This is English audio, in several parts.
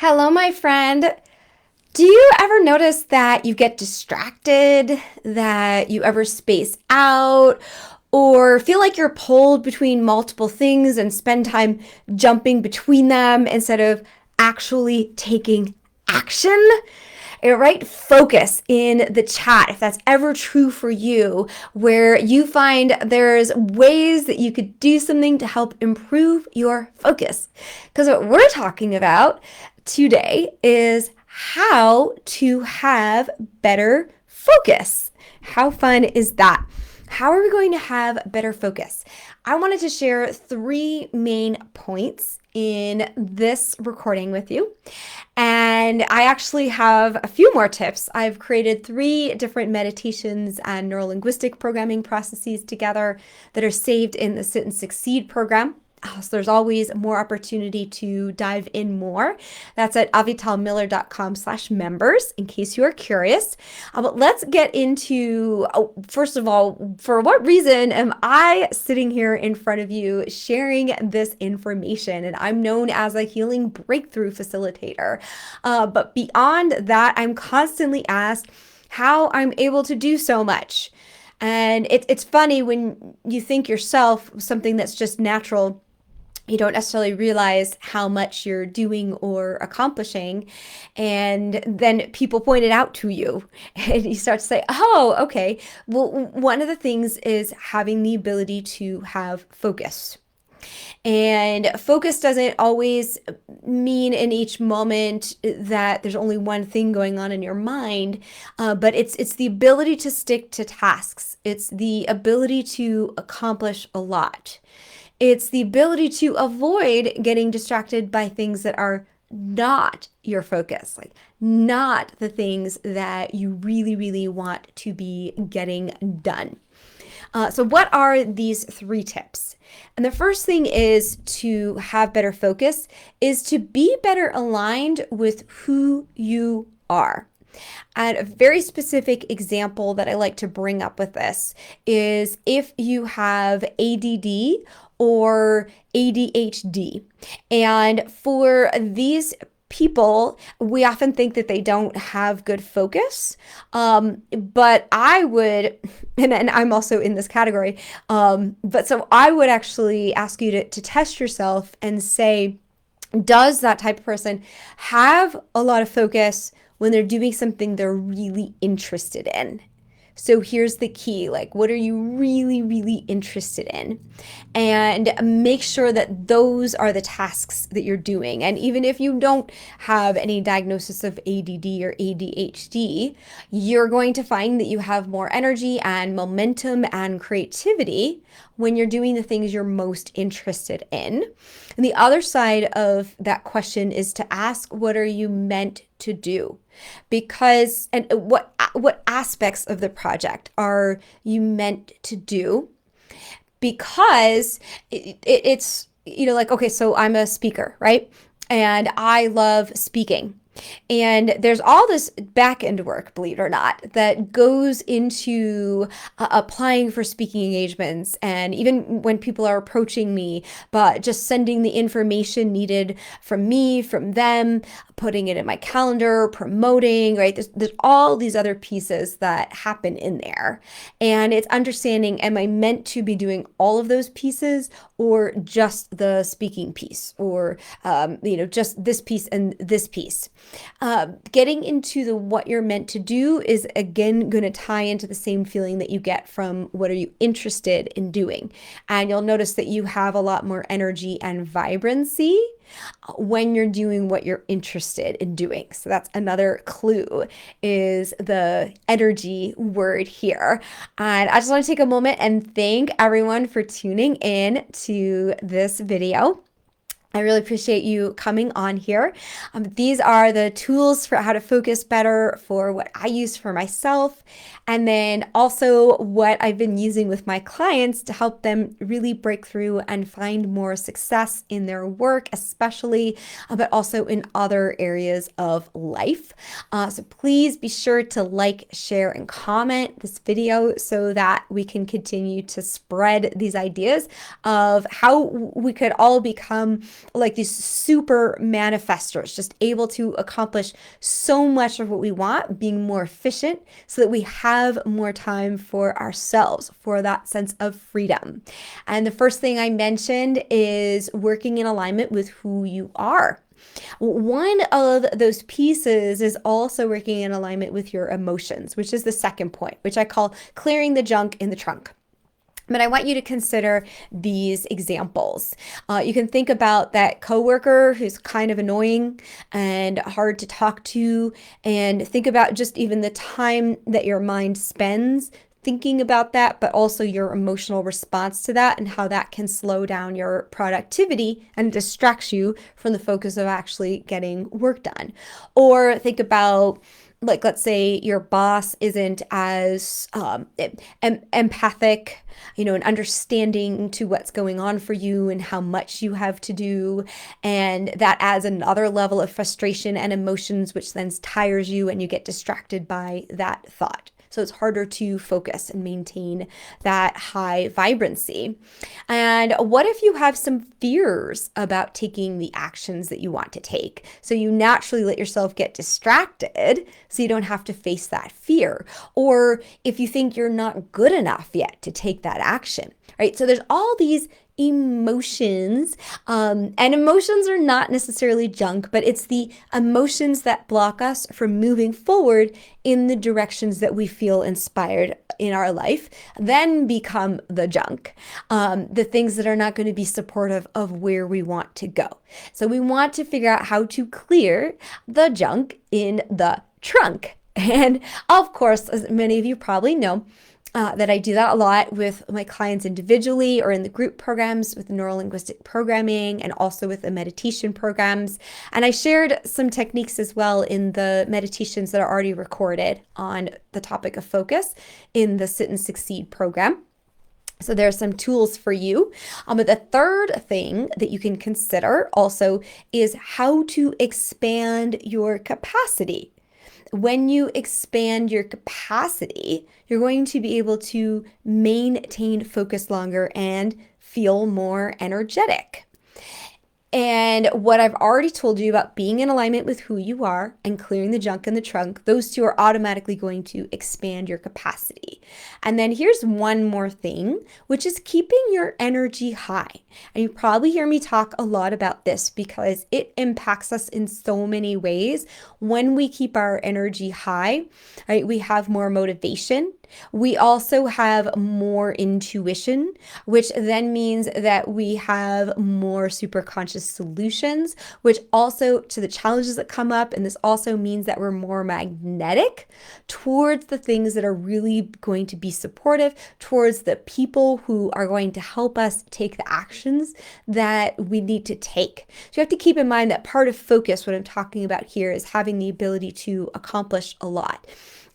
Hello, my friend. Do you ever notice that you get distracted, that you ever space out, or feel like you're pulled between multiple things and spend time jumping between them instead of actually taking action? Right? Focus in the chat if that's ever true for you, where you find there's ways that you could do something to help improve your focus. Because what we're talking about today is how to have better focus. How fun is that? How are we going to have better focus? I wanted to share three main points in this recording with you. And I actually have a few more tips. I've created three different meditations and neurolinguistic programming processes together that are saved in the Sit and Succeed program. So there's always more opportunity to dive in more. That's at avitalmiller.com/members in case you are curious. But let's get into, first of all, for what reason am I sitting here in front of you sharing this information? And I'm known as a healing breakthrough facilitator. But beyond that, I'm constantly asked how I'm able to do so much. And it's funny when you think yourself something that's just natural, you don't necessarily realize how much you're doing or accomplishing. And then people point it out to you and you start to say, oh, okay. Well, one of the things is having the ability to have focus. And focus doesn't always mean in each moment that there's only one thing going on in your mind, but it's the ability to stick to tasks. It's the ability to accomplish a lot. It's the ability to avoid getting distracted by things that are not your focus, like not the things that you really, really want to be getting done. So what are these three tips? And the first thing is to have better focus is to be better aligned with who you are. And a very specific example that I like to bring up with this is if you have ADD or ADHD. And for these people, we often think that they don't have good focus. But I would, and I'm also in this category, but so I would actually ask you to test yourself and say, does that type of person have a lot of focus when they're doing something they're really interested in? So here's the key, like, what are you really, really interested in? And make sure that those are the tasks that you're doing. And even if you don't have any diagnosis of ADD or ADHD, you're going to find that you have more energy and momentum and creativity when you're doing the things you're most interested in. And the other side of that question is to ask, what are you meant to do? Because, and what aspects of the project are you meant to do? Because it's, like, okay, so I'm a speaker, right? And I love speaking. And there's all this back end work, believe it or not, that goes into applying for speaking engagements. And even when people are approaching me, but just sending the information needed from me, from them, putting it in my calendar, promoting, right? There's all these other pieces that happen in there. And it's understanding, am I meant to be doing all of those pieces or just the speaking piece or, just this piece and this piece? Getting into the what you're meant to do is again going to tie into the same feeling that you get from what are you interested in doing. And you'll notice that you have a lot more energy and vibrancy when you're doing what you're interested in doing. So that's another clue, is the energy word here. And I just want to take a moment and thank everyone for tuning in to this video. I really appreciate you coming on here. These are the tools for how to focus better, for what I use for myself, and then also what I've been using with my clients to help them really break through and find more success in their work, especially, but also in other areas of life. So please be sure to like, share, and comment this video so that we can continue to spread these ideas of how we could all become like these super manifestors, just able to accomplish so much of what we want, being more efficient so that we have more time for ourselves, for that sense of freedom. And the first thing I mentioned is working in alignment with who you are. One of those pieces is also working in alignment with your emotions, which is the second point, which I call clearing the junk in the trunk. But I want you to consider these examples. You can think about that coworker who's kind of annoying and hard to talk to, and think about just even the time that your mind spends thinking about that, but also your emotional response to that and how that can slow down your productivity and distracts you from the focus of actually getting work done. Or think about, like, let's say your boss isn't as empathic, and understanding to what's going on for you and how much you have to do. And that adds another level of frustration and emotions, which then tires you and you get distracted by that thought. So it's harder to focus and maintain that high vibrancy. And what if you have some fears about taking the actions that you want to take? So you naturally let yourself get distracted so you don't have to face that fear. Or if you think you're not good enough yet to take that action, right? So there's all these emotions, and emotions are not necessarily junk, but it's the emotions that block us from moving forward in the directions that we feel inspired in our life, then become the junk, the things that are not going to be supportive of where we want to go. So we want to figure out how to clear the junk in the trunk. And of course, as many of you probably know, that I do that a lot with my clients individually or in the group programs with neuro-linguistic programming, and also with the meditation programs. And I shared some techniques as well in the meditations that are already recorded on the topic of focus in the Sit and Succeed program. So there are some tools for you. But the third thing that you can consider also is how to expand your capacity. When you expand your capacity, you're going to be able to maintain focus longer and feel more energetic. And what I've already told you about being in alignment with who you are and clearing the junk in the trunk, those two are automatically going to expand your capacity. And then here's one more thing, which is keeping your energy high. And you probably hear me talk a lot about this because it impacts us in so many ways. When we keep our energy high, right, we have more motivation. We also have more intuition, which then means that we have more superconscious solutions, which also to the challenges that come up. And this also means that we're more magnetic towards the things that are really going to be supportive, towards the people who are going to help us take the actions that we need to take. So you have to keep in mind that part of focus, what I'm talking about here, is having the ability to accomplish a lot.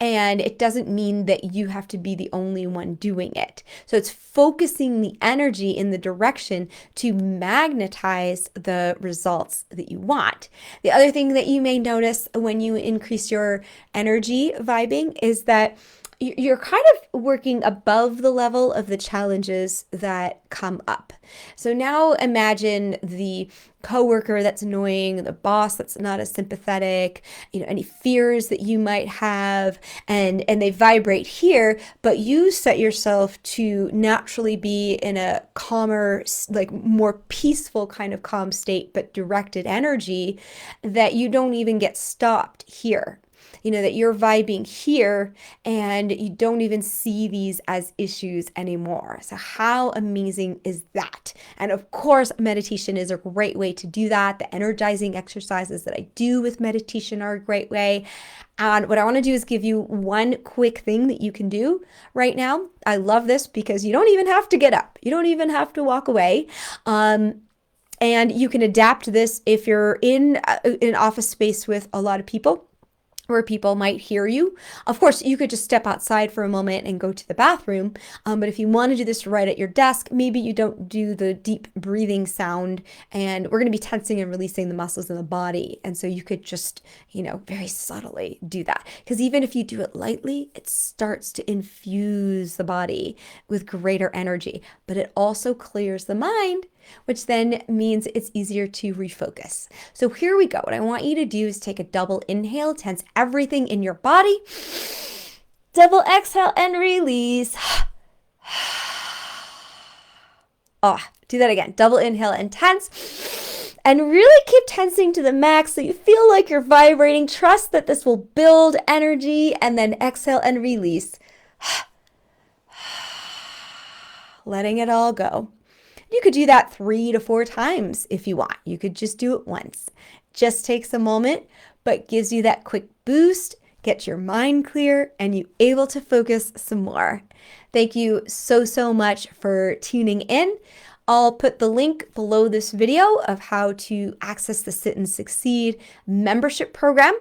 And it doesn't mean that you have to be the only one doing it. So it's focusing the energy in the direction to magnetize the results that you want. The other thing that you may notice when you increase your energy vibing is that you're kind of working above the level of the challenges that come up. So now imagine the coworker that's annoying, the boss that's not as sympathetic, any fears that you might have, and they vibrate here, but you set yourself to naturally be in a calmer, like more peaceful kind of calm state, but directed energy, that you don't even get stopped here. That you're vibing here and you don't even see these as issues anymore. So how amazing is that? And of course, meditation is a great way to do that. The energizing exercises that I do with meditation are a great way. And what I want to do is give you one quick thing that you can do right now. I love this because you don't even have to get up. You don't even have to walk away. And you can adapt this if you're in an office space with a lot of people, where people might hear you. Of course, you could just step outside for a moment and go to the bathroom. But if you want to do this right at your desk, maybe you don't do the deep breathing sound, and we're going to be tensing and releasing the muscles in the body. And so you could just, very subtly do that. Because even if you do it lightly, it starts to infuse the body with greater energy, but it also clears the mind which then means it's easier to refocus. So here we go. What I want you to do is take a double inhale, tense everything in your body. Double exhale and release. Oh, do that again. Double inhale and tense. And really keep tensing to the max so you feel like you're vibrating. Trust that this will build energy, and then exhale and release. Letting it all go. You could do that 3 to 4 times if you want. You could just do it once. Just takes a moment, but gives you that quick boost, gets your mind clear, and you able to focus some more. Thank you so much for tuning in. I'll put the link below this video of how to access the Sit and Succeed membership program.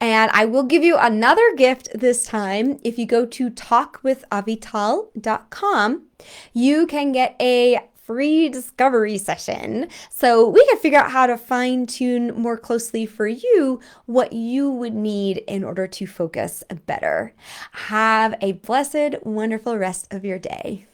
And I will give you another gift this time. If you go to talkwithavital.com, you can get a free discovery session. So we can figure out how to fine tune more closely for you what you would need in order to focus better. Have a blessed, wonderful rest of your day.